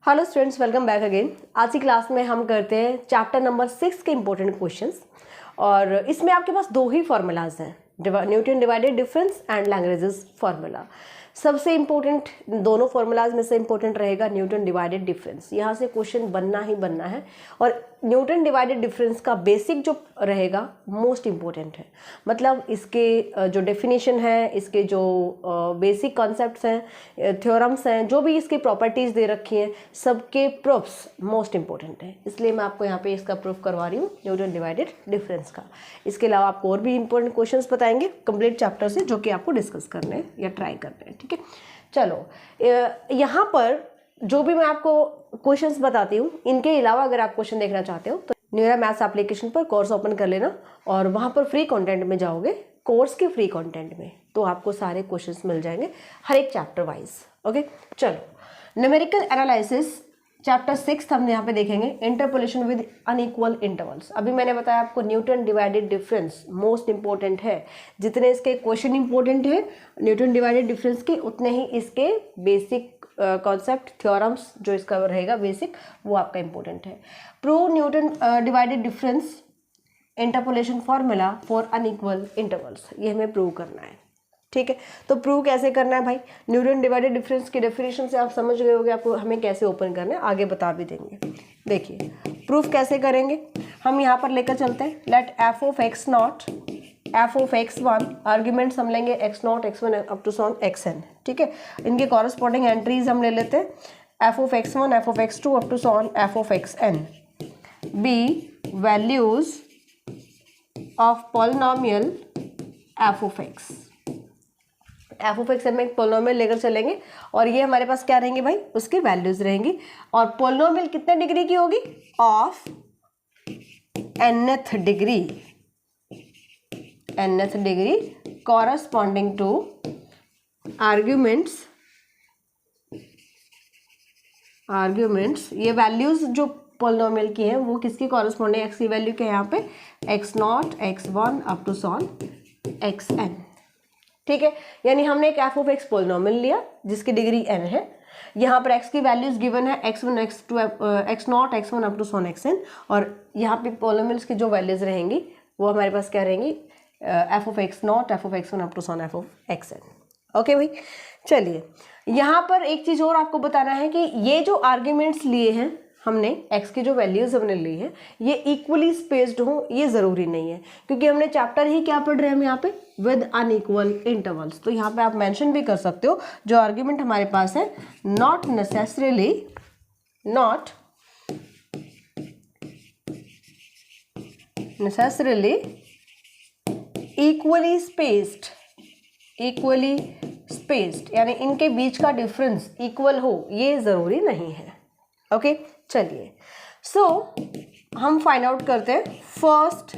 Hello students, welcome back again. आज की class में हम करते हैं चैप्टर नंबर 6 के इंपॉर्टेंट क्वेश्चंस। और इसमें आपके पास दो ही फॉर्मूलाज हैं, Newton divided difference and Lagrange's formula. सबसे इंपॉर्टेंट दोनों फार्मूलाज में से इंपॉर्टेंट रहेगा न्यूटन डिवाइडेड डिफरेंस। यहाँ से क्वेश्चन बनना ही बनना है और न्यूटन डिवाइडेड डिफरेंस का बेसिक जो रहेगा मोस्ट इम्पोर्टेंट है। मतलब इसके जो डेफिनेशन है, इसके जो बेसिक कॉन्सेप्ट्स हैं, थ्योरम्स हैं, जो भी इसकी प्रॉपर्टीज़ दे रखी हैं, सबके प्रूफ्स मोस्ट इंपॉर्टेंट है। इसलिए मैं आपको यहाँ पे इसका प्रूफ करवा रही हूँ न्यूटन डिवाइडेड डिफरेंस का। इसके अलावा आपको और भी इंपॉर्टेंट क्वेश्चंस बताएंगे कंप्लीट चैप्टर से, जो कि आपको डिस्कस करने हैं या ट्राई करने हैं। ठीक है, चलो यहाँ पर जो भी मैं आपको क्वेश्चंस बताती हूँ, इनके अलावा अगर आप क्वेश्चन देखना चाहते हो तो न्यूरा मैथ्स एप्लीकेशन पर कोर्स ओपन कर लेना और वहाँ पर फ्री कंटेंट में जाओगे, कोर्स के फ्री कंटेंट में, तो आपको सारे क्वेश्चंस मिल जाएंगे हर एक चैप्टर वाइज। ओके, चलो न्यूमेरिकल एनालिसिस चैप्टर 6 हम यहाँ पे देखेंगे, इंटरपोलेशन विद अनइक्वल इंटरवल्स। अभी मैंने बताया आपको Newton divided difference most important है। जितने इसके क्वेश्चन इंपॉर्टेंट है न्यूटन डिवाइडेड डिफरेंस के, उतने ही इसके बेसिक कॉन्सेप्ट थ्योरम्स जो इसका रहेगा बेसिक, वो आपका इंपॉर्टेंट है। Prove Newton divided difference interpolation formula for unequal intervals, ये हमें प्रूव करना है। ठीक है, तो प्रूव कैसे करना है भाई? न्यूटन डिवाइडेड डिफरेंस की डेफिनेशन से आप समझ गए होंगे आपको हमें कैसे ओपन करना है, आगे बता भी देंगे। देखिए प्रूफ कैसे करेंगे, हम यहाँ पर लेकर चलते हैं। Let f of x not f of x one, arguments हम लेंगे x not x one up to so on x n. ठीक है, इनके कॉरस्पॉन्डिंग एंट्रीज हम ले लेते हैं। F of x one f of x two up to so on f of x n be values of polynomial f of x. F of x में एक polynomial लेकर चलेंगे और ये हमारे पास क्या रहेंगे भाई, उसकी वैल्यूज रहेंगी। और पोलिनोमियल कितने डिग्री की होगी? Of nth degree, nth degree corresponding to arguments ये वैल्यूज जो पोलिनोमियल की हैं वो किसकी कॉरस्पॉन्डिंग, एक्स की वैल्यू के यहाँ पे x not x one up to so on x n. ठीक है, यानी हमने एक एफ ऑफ एक्स पोलिनोमियल लिया जिसकी डिग्री n है। यहाँ पर x की वैल्यूज गिवन है x one x two x not x one up to so on x n, और यहाँ पे पोलिनोमियल्स की जो वैल्यूज रहेंगी वो हमारे पास क्या रहेंगी, f of x not f of x one up to so on f of x n. Okay भाई, चलिए यहाँ पर एक चीज़ और आपको बताना है कि ये जो आर्ग्यूमेंट्स लिए हैं हमने, x की जो वैल्यूज हमने ली है, ये इक्वली स्पेस्ड हो ये ज़रूरी नहीं है, क्योंकि हमने चैप्टर ही क्या पढ़ रहे हैं हम यहाँ पे, विद अनइक्वल इंटरवल्स। तो यहाँ पे आप मेंशन भी कर सकते हो जो आर्ग्यूमेंट हमारे पास है, नॉट नेसेसरीली इक्वली स्पेस्ड, यानी इनके बीच का डिफरेंस इक्वल हो ये ज़रूरी नहीं है। ओके, चलिए सो हम फाइंड आउट करते हैं फर्स्ट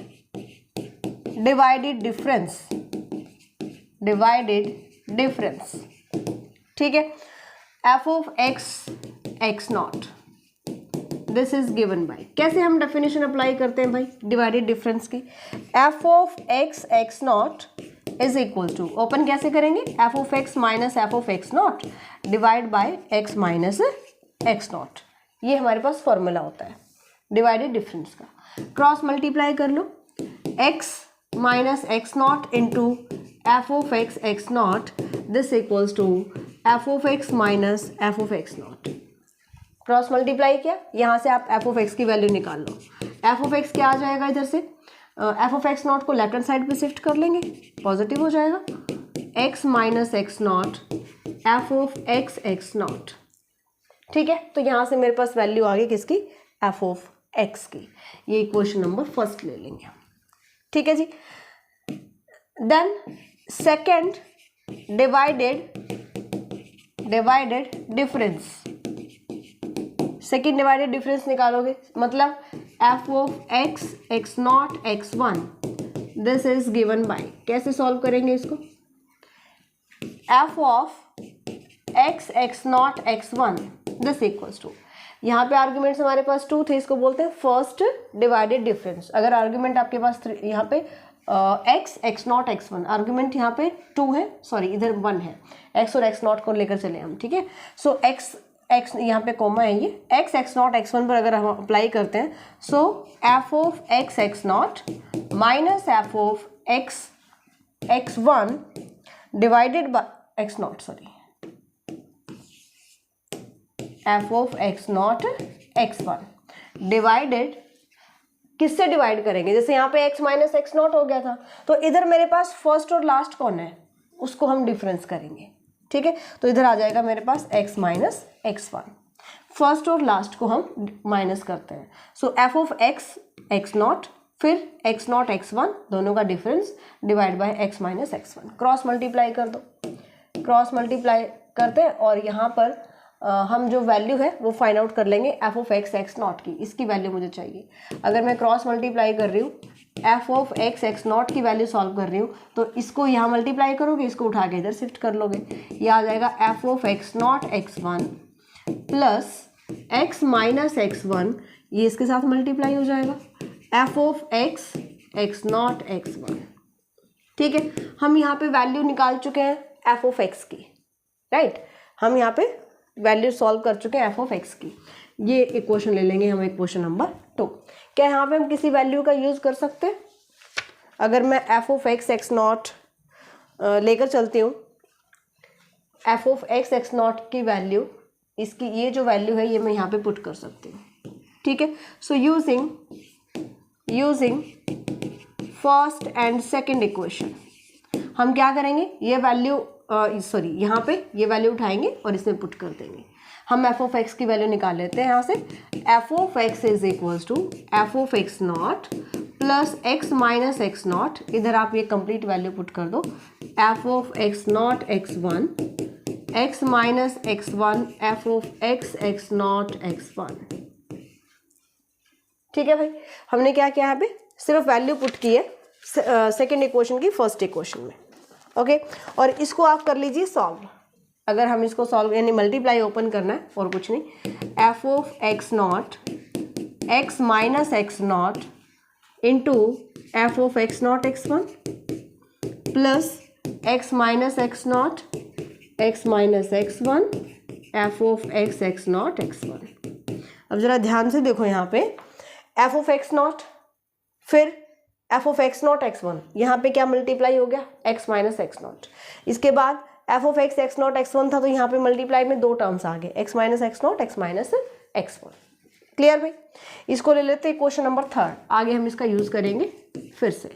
डिवाइडेड डिफरेंस। ठीक है, f of x not this is given by, कैसे हम डेफिनेशन अप्लाई करते हैं भाई डिवाइडेड डिफरेंस की, f of x not is equal to, open कैसे करेंगे, f of x minus F of x not divide by x minus x not. ये हमारे पास फॉर्मूला होता है डिवाइडेड डिफरेंस का। क्रॉस मल्टीप्लाई कर लो, x minus x not into f of x not, this equals to f of x minus F of x not. Cross multiply किया, यहाँ से आप एफ ऑफ एक्स की वैल्यू निकाल लो। एफ ऑफ एक्स क्या आ जाएगा, इधर से एफ ऑफ एक्स नॉट को लेफ्ट हैंड साइड पे शिफ्ट कर लेंगे, पॉजिटिव हो जाएगा, x minus x not f of x not. ठीक है, तो यहाँ से मेरे पास वैल्यू आ गई किसकी, एफ ऑफ एक्स की। ये इक्वेशन नंबर फर्स्ट ले लेंगे। ठीक है जी, then second divided difference, second divided difference निकालोगे, मतलब F of x not x one, this is given by, कैसे सॉल्व करेंगे इसको, F of x not x one this equals to, यहाँ पे आर्ग्यूमेंट्स हमारे पास 2 थे, इसको बोलते हैं फर्स्ट डिवाइडेड डिफरेंस। अगर आर्ग्यूमेंट आपके पास यहाँ पे x not x one, argument यहाँ पे 2 है, सॉरी इधर 1 है, एक्स और एक्स नॉट को लेकर चले हम। ठीक है, सो एक्स एक्स, यहाँ पे कॉमा है ये, X x not x one पर अगर हम अप्लाई करते हैं, so F of x x naught minus F of x X one divided by X not, sorry, F of x not x one divided, किससे divide करेंगे, जैसे यहाँ पे x माइनस एक्स नॉट हो गया था, तो इधर मेरे पास फर्स्ट और लास्ट कौन है, उसको हम डिफरेंस करेंगे, ठीक है। तो इधर आ जाएगा मेरे पास x minus x one, first और लास्ट को हम माइनस करते हैं, so F of x x naught फिर एक्स नॉट एक्स वन दोनों का difference divide by x minus x one, cross multiply कर दो, क्रॉस मल्टीप्लाई करते हैं और यहाँ पर हम जो वैल्यू है वो फाइंड आउट कर लेंगे F of x x not की, इसकी वैल्यू मुझे चाहिए। अगर मैं क्रॉस मल्टीप्लाई कर रही हूँ, F of x x not की वैल्यू सॉल्व कर रही हूँ, तो इसको यहाँ मल्टीप्लाई करोगे, इसको उठा के इधर शिफ्ट कर लोगे, ये आ जाएगा f of x not x one plus x minus x one, ये इसके साथ मल्टीप्लाई हो जाएगा, f of x x not x one, ठीक है। हम यहाँ पे वैल्यू निकाल चुके हैं एफ ऑफ एक्स की, राइट, हम यहाँ पे वैल्यू सॉल्व कर चुके हैं एफ ऑफ एक्स की। ये इक्वेशन ले लेंगे हम, इक्वेशन नंबर 2। क्या यहाँ पे हम किसी वैल्यू का यूज़ कर सकते हैं? अगर मैं F of x x not लेकर चलती हूँ, F of x x not की वैल्यू, इसकी ये जो वैल्यू है ये मैं यहाँ पे पुट कर सकती हूँ, ठीक है। So using first and second equation हम क्या करेंगे, ये वैल्यू सॉरी यहाँ पे ये वैल्यू उठाएंगे और इसमें पुट कर देंगे। हम एफ ऑफ एक्स की वैल्यू निकाल लेते हैं यहाँ से, f of x is equals to f of x not plus x minus x not, इधर आप ये कंप्लीट वैल्यू पुट कर दो, f of x not x one x minus x one f of x x not x one, ठीक है भाई। हमने क्या किया यहाँ पे, सिर्फ वैल्यू पुट की है सेकेंड इक्वेशन की फर्स्ट इक्वेशन में, ओके। और इसको आप कर लीजिए सॉल्व, अगर हम इसको सॉल्व यानी मल्टीप्लाई ओपन करना है और कुछ नहीं, F of x not x minus x not into f of x not x one plus x minus x not x minus x one f of x x not x one. अब ज़रा ध्यान से देखो यहाँ पे, F of x naught फिर F of x not x one, यहाँ पे क्या मल्टीप्लाई हो गया, एक्स माइनस एक्स नॉट, इसके बाद F of x x not x one था, तो यहाँ पे मल्टीप्लाई में दो टर्म्स आ गए, x minus x not x minus x one. Clear भाई, इसको ले लेते हैं क्वेश्चन नंबर 3, आगे हम इसका यूज करेंगे फिर से।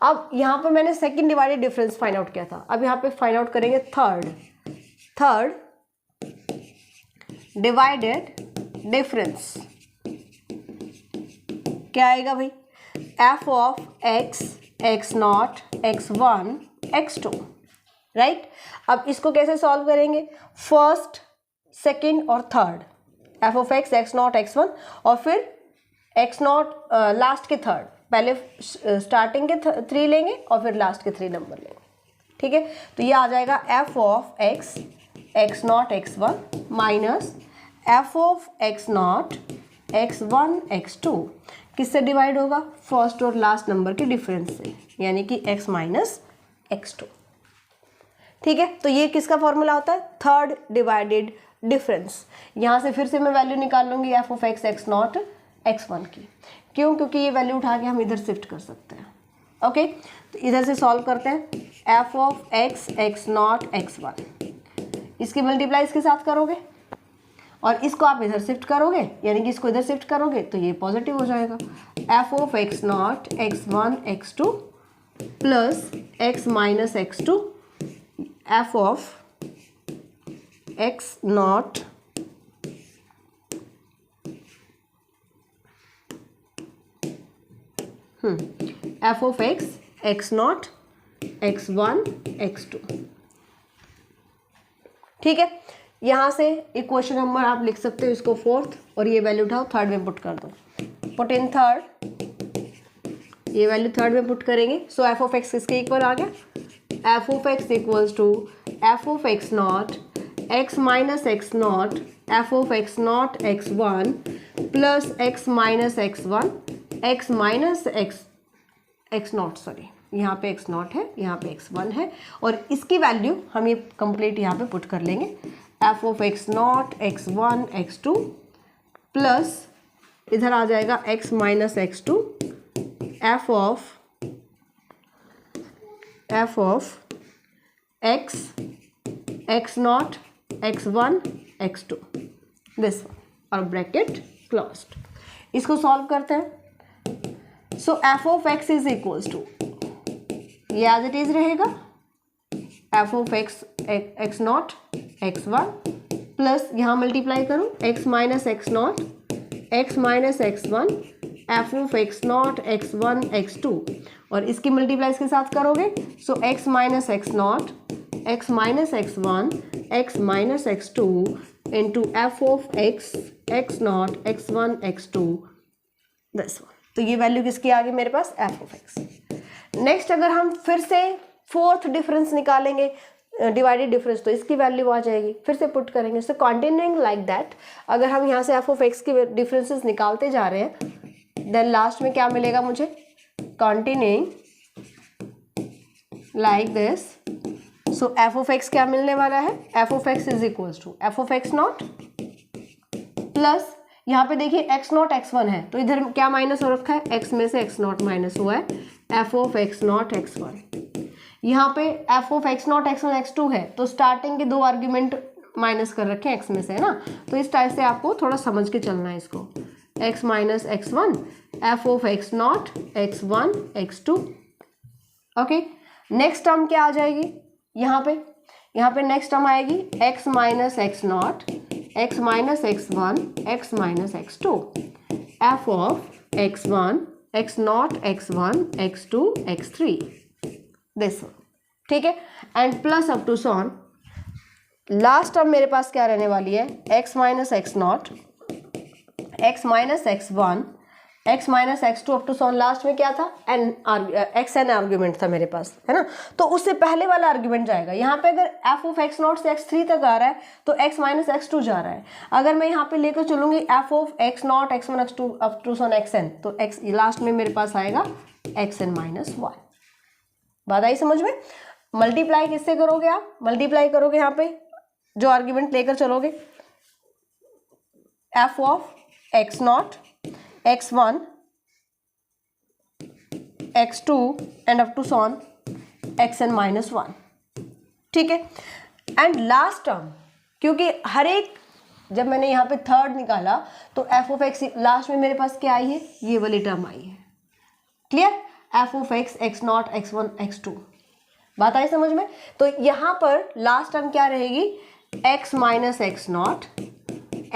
अब यहाँ पर मैंने second divided difference find out किया था, अब यहाँ पे फाइंड आउट करेंगे थर्ड डिवाइडेड डिफरेंस। क्या आएगा भाई, f of x x not x one x two, right. अब इसको कैसे सॉल्व करेंगे, फर्स्ट सेकेंड और third, f of x x not x one और फिर एक्स नॉट लास्ट के थर्ड, पहले स्टार्टिंग के 3 लेंगे और फिर लास्ट के 3 नंबर लेंगे, ठीक है। तो ये आ जाएगा f of x x not x one minus F of x not x one x two, किससे डिवाइड होगा, फर्स्ट और लास्ट नंबर के डिफरेंस से, यानी कि x माइनस एक्स टू, ठीक है। तो ये किसका फॉर्मूला होता है, थर्ड डिवाइडेड डिफरेंस। यहाँ से फिर से मैं वैल्यू निकाल लूँगी F of x x not x one की, क्यों, क्योंकि ये वैल्यू उठा के हम इधर शिफ्ट कर सकते हैं, ओके। तो इधर से सॉल्व करते हैं, f of x x not x one, इसकी मल्टीप्लाई इसके साथ करोगे और इसको आप इधर शिफ्ट करोगे, यानी कि इसको इधर शिफ्ट करोगे तो ये पॉजिटिव हो जाएगा, f of x not x one x two plus x minus x two f of x not f of x not x one x two, ठीक है। यहाँ से इक्वेशन नंबर आप लिख सकते हो इसको फोर्थ, और ये वैल्यू उठाओ थर्ड में पुट कर दो, पुट इन थर्ड, ये वैल्यू थर्ड में पुट करेंगे। सो एफ ऑफ एक्स किसके इक्वल आ गया, f of x equals to f of x not x minus x not f of x not x one plus x minus x one x minus x not, sorry यहाँ पे x not है, यहाँ पे x one है, और इसकी value हम ये कंप्लीट यहाँ पे पुट कर लेंगे, F of x naught x1 x2 plus इधर आ जाएगा x minus x2 F of x x naught x1 x2 this और ब्रैकेट क्लोज्ड। इसको सॉल्व करते हैं। So F of x is equals to, ये एज इट इज रहेगा, F of x naught x1 plus यहाँ मल्टीप्लाई करूँ x minus x naught x minus x1 F of x naught x1 x2 और इसकी multiply इसके साथ करोगे सो x minus x naught x minus x1 x minus x2 into f of x naught x1 x2 this one. तो ये value किसकी आ गई मेरे पास, एफ ऑफ एक्स। नेक्स्ट अगर हम फिर से फोर्थ डिफरेंस निकालेंगे, डिवाइडेड डिफरेंस, तो इसकी वैल्यू आ जाएगी, फिर से पुट करेंगे। सो कंटिन्यूइंग लाइक दैट, अगर हम यहाँ से एफ ऑफ एक्स के डिफरेंसेस निकालते जा रहे हैं देन लास्ट में क्या मिलेगा मुझे, continuing like this. So F of x क्या मिलने वाला है, f of x is equals to f of x not plus यहाँ पे देखिए एक्स नॉट x1 है तो इधर क्या माइनस हो रखा है, x में से x नॉट माइनस हुआ है, f of x naught x1। यहाँ पे F of x naught x1 x2 है तो स्टार्टिंग के दो आर्ग्यूमेंट माइनस कर रखे हैं x में से, है ना। तो इस टाइप से आपको थोड़ा समझ के चलना है इसको, x minus x1 F of x naught x1 x2। Okay, next term क्या आ जाएगी यहाँ पे नेक्स्ट टर्म आएगी x minus x naught x minus x1 x minus x2 F of x1 x naught x1 x2 x3 this one, ठीक है। And plus up to so on last term मेरे पास क्या रहने वाली है, x minus x naught x minus x1 x minus x2 up to so on last में क्या था, एक्स एन आर्ग्यूमेंट था मेरे पास, है ना। तो उससे पहले वाला आर्ग्यूमेंट जाएगा। यहाँ पे अगर एफ ऑफ एक्स नॉट से x3 तक आ रहा है तो x माइनस x2 जा रहा है। अगर मैं यहाँ पे लेकर चलूंगी F of x naught x1 x2 up to so on xn तो x लास्ट में मेरे पास आएगा xn माइनस 1। बात आई समझ में। मल्टीप्लाई किससे करोगे आप, मल्टीप्लाई करोगे यहाँ पे जो आर्ग्यूमेंट लेकर चलोगे, f of x naught x1 x2 and up to so on xn minus 1, ठीक है। एंड लास्ट टर्म, क्योंकि हर एक जब मैंने यहाँ पे थर्ड निकाला तो एफ ऑफ एक्स लास्ट में मेरे पास क्या आई है, ये वाली टर्म आई है, clear, F of x x naught x1 x2। बात आई समझ में। तो यहाँ पर लास्ट टर्म क्या रहेगी, x minus x naught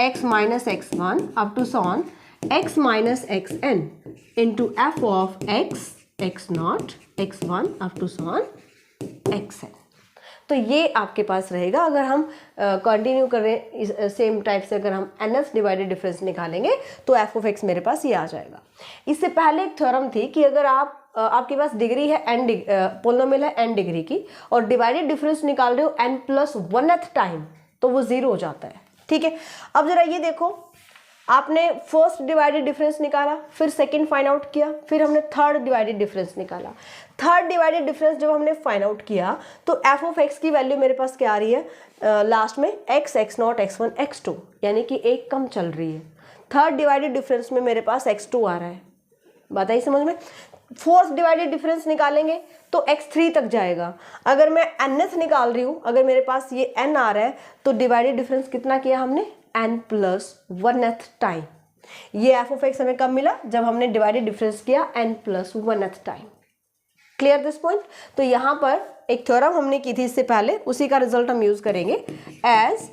x minus x1 up to so on x minus x n into f of x naught x1 up to so on xn। तो ये आपके पास रहेगा। अगर हम कंटिन्यू कर रहे हैं सेम टाइप से, अगर हम nth डिवाइडेड डिफरेंस निकालेंगे तो एफ ऑफ एक्स मेरे पास ये आ जाएगा। इससे पहले एक थ्योरम थी कि अगर आपके पास डिग्री है n पोलिनोमियल है n डिग्री की और डिवाइडेड डिफरेंस निकाल रहे हो n प्लस 1th टाइम तो वो 0 हो जाता है, ठीक है। अब जरा ये देखो, आपने फर्स्ट डिवाइडेड डिफरेंस निकाला, फिर सेकंड फाइंड आउट किया, फिर हमने थर्ड डिवाइडेड डिफरेंस निकाला। थर्ड डिवाइडेड डिफरेंस जब हमने फाइंड आउट किया तो एफ ऑफ एक्स की वैल्यू मेरे पास क्या आ रही है, लास्ट में x x naught x1 x2, यानी कि एक कम चल रही है। थर्ड डिवाइडेड डिफरेंस में मेरे पास x2 आ रहा है। बात आई समझ में। फोर्थ डिवाइडेड डिफरेंस निकालेंगे तो x3 तक जाएगा। अगर मैं nth निकाल रही हूँ, अगर मेरे पास ये n आ रहा है तो डिवाइडेड डिफरेंस कितना किया हमने, n प्लस 1th टाइम। ये एफ ऑफ एक्स हमें कब मिला, जब हमने डिवाइडेड डिफरेंस किया n plus 1th time. Clear this point. तो यहाँ पर एक थ्योरम हमने की थी इससे पहले, उसी का रिजल्ट हम यूज करेंगे। As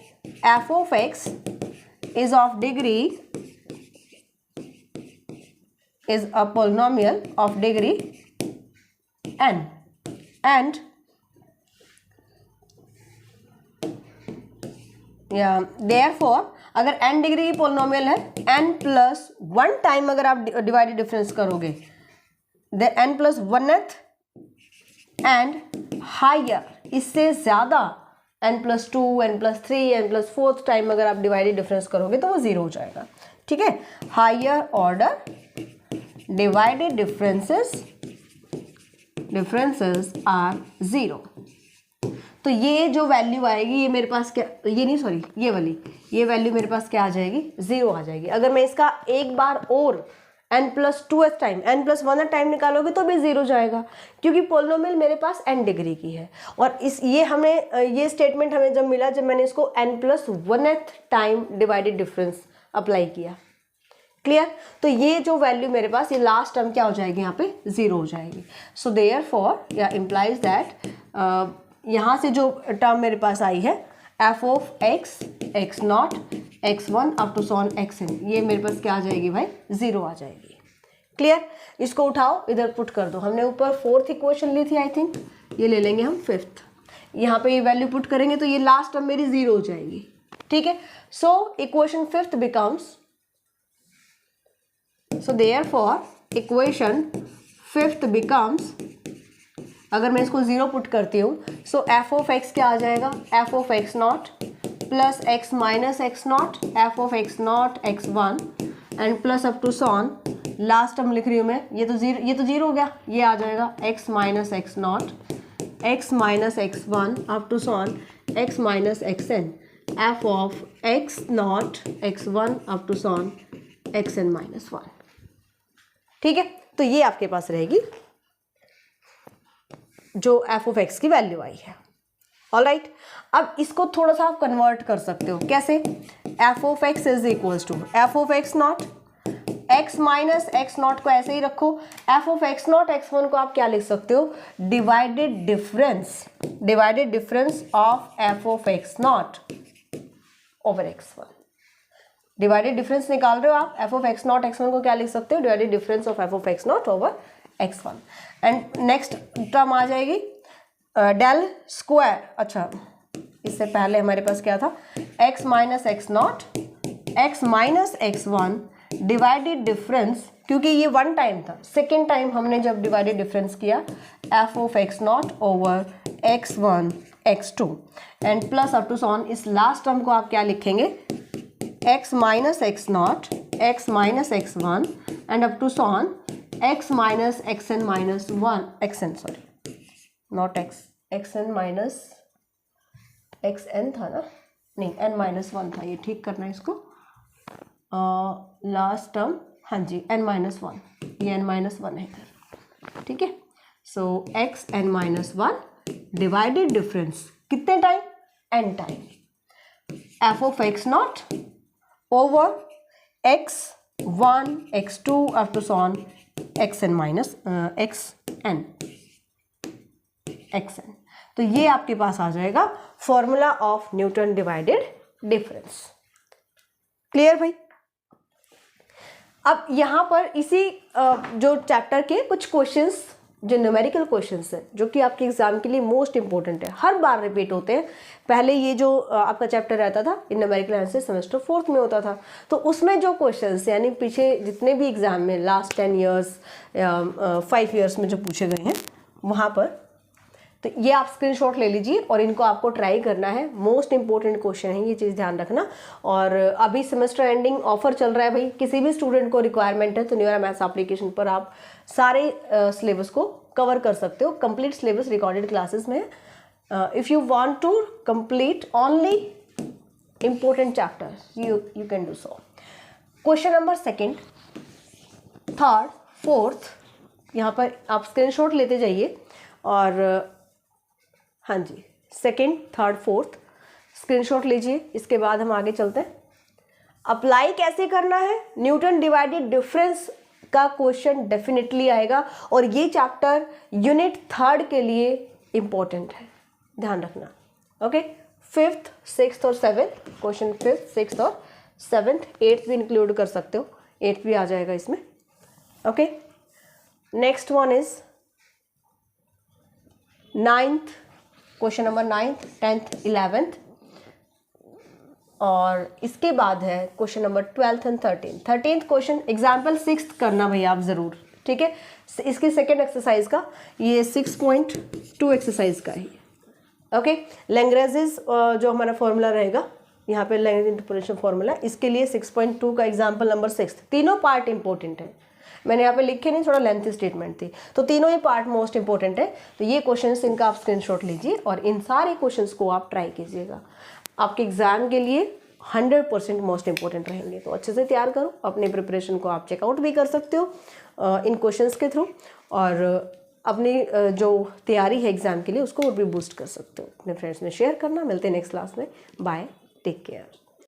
f of x is of degree is a polynomial of degree n and therefore अगर n डिग्री की पोलिनोमियल है n प्लस 1 टाइम अगर आप डिवाइडेड डिफरेंस करोगे then n plus 1th and higher, इससे ज़्यादा n plus 2 n plus 3 n plus 4th time अगर आप डिवाइडेड डिफरेंस करोगे तो वो 0 हो जाएगा, ठीक है। Higher order divided differences are 0। तो ये जो वैल्यू आएगी ये मेरे पास क्या, ये नहीं सॉरी ये वाली, ये वैल्यू मेरे पास क्या आ जाएगी, 0 आ जाएगी। अगर मैं इसका एक बार और n+2 टाइम n+1 टाइम निकालोगे तो भी 0 जाएगा, क्योंकि पोलिनोमियल मेरे पास n डिग्री की है। और ये स्टेटमेंट हमें जब मिला जब मैंने इसको n+1 time divided difference apply किया। क्लियर? तो ये जो वैल्यू मेरे पास, ये लास्ट टर्म क्या हो जाएगी, यहाँ पे 0 हो जाएगी। सो देयरफॉर या इम्प्लाइज दैट यहाँ से जो टर्म मेरे पास आई है f(x), x0, x1 up to so on xn, ये मेरे पास क्या आ जाएगी भाई, 0 आ जाएगी। क्लियर? इसको उठाओ, इधर पुट कर दो। हमने ऊपर 4th इक्वेशन ली थी आई थिंक, ये ले लेंगे हम 5th। यहाँ पे ये वैल्यू पुट करेंगे तो ये लास्ट टर्म मेरी 0 हो जाएगी। ठीक है? So equation 5th becomes, so therefore equation 5th becomes, अगर मैं इसको 0 पुट करती हूँ, सो f(x) क्या आ जाएगा, f(x0) plus x minus x0, f(x0) x1 and plus up to so on, last term लिख रही हूँ मैं, ये तो 0 हो गया, ये आ जाएगा x minus x0, x minus x1 up to so on x minus xn, f(x0) x1 up to so on xn minus 1। ठीक है? तो ये आपके पास रहेगी जो f(x) की वैल्यू आई है। ऑलराइट, अब इसको थोड़ा सा आप कन्वर्ट कर सकते हो। कैसे? f(x) is equals to f(x0), x minus x0 को ऐसे ही रखो, f(x0) x1 को आप क्या लिख सकते हो, divided difference of f(x0) over x1। Divided difference निकाल रहे हो आप, f(x0) x1 को क्या लिख सकते हो, divided difference of f(x0) over x1। And next term आ जाएगी डेल स्क्वायर, अच्छा इससे पहले हमारे पास क्या था, x minus x0, x minus x1 divided difference, क्योंकि ये 1 टाइम था, सेकेंड टाइम हमने जब डिवाइडेड डिफरेंस किया f(x0) over x1 x2 and plus up to so on, इस लास्ट टर्म को आप क्या लिखेंगे, x minus x0, x minus x1 and up to so on x minus xn minus 1, xn sorry not x, xn minus xn था ना, नहीं n minus 1 था, ये ठीक करना है इसको, लास्ट टर्म, हाँ जी n माइनस 1, ये n माइनस 1 है इधर। ठीक है? So x n minus 1 divided difference कितने time, n time, f(x0) over x1 x2 up to so on xn minus xn। तो ये आपके पास आ जाएगा formula of Newton divided difference. Clear भाई? अब यहाँ पर इसी जो चैप्टर के कुछ क्वेश्चंस, जो न्यूमेरिकल क्वेश्चंस हैं, जो कि आपके एग्जाम के लिए मोस्ट इंपॉर्टेंट है, हर बार रिपीट होते हैं। पहले ये जो आपका चैप्टर रहता था इन न्यूमेरिकल एनालिसिस, सेमेस्टर 4th में होता था, तो उसमें जो क्वेश्चंस यानी पीछे जितने भी एग्जाम में लास्ट 10 ईयर्स या 5 ईयर्स में जो पूछे गए हैं वहाँ पर, तो ये आप स्क्रीनशॉट ले लीजिए और इनको आपको ट्राई करना है। मोस्ट इंपॉर्टेंट क्वेश्चन है, ये चीज़ ध्यान रखना। और अभी सेमेस्टर एंडिंग ऑफर चल रहा है भाई, किसी भी स्टूडेंट को रिक्वायरमेंट है तो न्यूरा मैथ्स एप्लीकेशन पर आप सारे सिलेबस को कवर कर सकते हो। कंप्लीट सिलेबस रिकॉर्डेड क्लासेस में। If you want to complete only important chapters you can do so. Question number 2nd, 3rd, 4th, यहाँ पर आप स्क्रीनशॉट लेते जाइए और हाँ जी 2nd, 3rd, 4th स्क्रीनशॉट लीजिए। इसके बाद हम आगे चलते हैं। अप्लाई कैसे करना है, न्यूटन डिवाइडेड डिफरेंस का क्वेश्चन डेफिनेटली आएगा और ये चैप्टर यूनिट 3rd के लिए इम्पोर्टेंट है, ध्यान रखना। ओके, 5th, 6th और 7th क्वेश्चन, 5th, 6th और 7th, 8th भी इंक्लूड कर सकते हो, 8th भी आ जाएगा इसमें। Okay, next one is 9th, question number 9th, 10th, 11th और इसके बाद है question number 12th and 13th question. Example 6th करना भैया आप ज़रूर, ठीक है। इसकी सेकेंड एक्सरसाइज का, ये 6.2 एक्सरसाइज का ही। ओके, लैग्रेंजेस जो हमारा फॉर्मूला रहेगा यहाँ पे, लैग्रेंज इंटरपोलेशन फॉर्मूला, इसके लिए 6.2 का एग्जाम्पल नंबर 6, तीनों पार्ट इंपॉर्टेंट है। मैंने यहाँ पे लिखे नहीं, थोड़ा लेंथी स्टेटमेंट थी। तो तीनों ही पार्ट मोस्ट इंपॉर्टेंट है। तो ये क्वेश्चंस इनका आप स्क्रीनशॉट लीजिए और इन सारे क्वेश्चंस को आप ट्राई कीजिएगा, आपके एग्जाम के लिए 100% मोस्ट इंपॉर्टेंट रहेंगे। तो अच्छे से तैयार करो, अपनी प्रिपरेशन को आप चेकआउट भी कर सकते हो इन क्वेश्चंस के थ्रू, और अपनी जो तैयारी है एग्जाम के लिए उसको और भी बूस्ट कर सकते हो। अपने फ्रेंड्स में शेयर करना। मिलते हैं नेक्स्ट क्लास में। Bye, take care.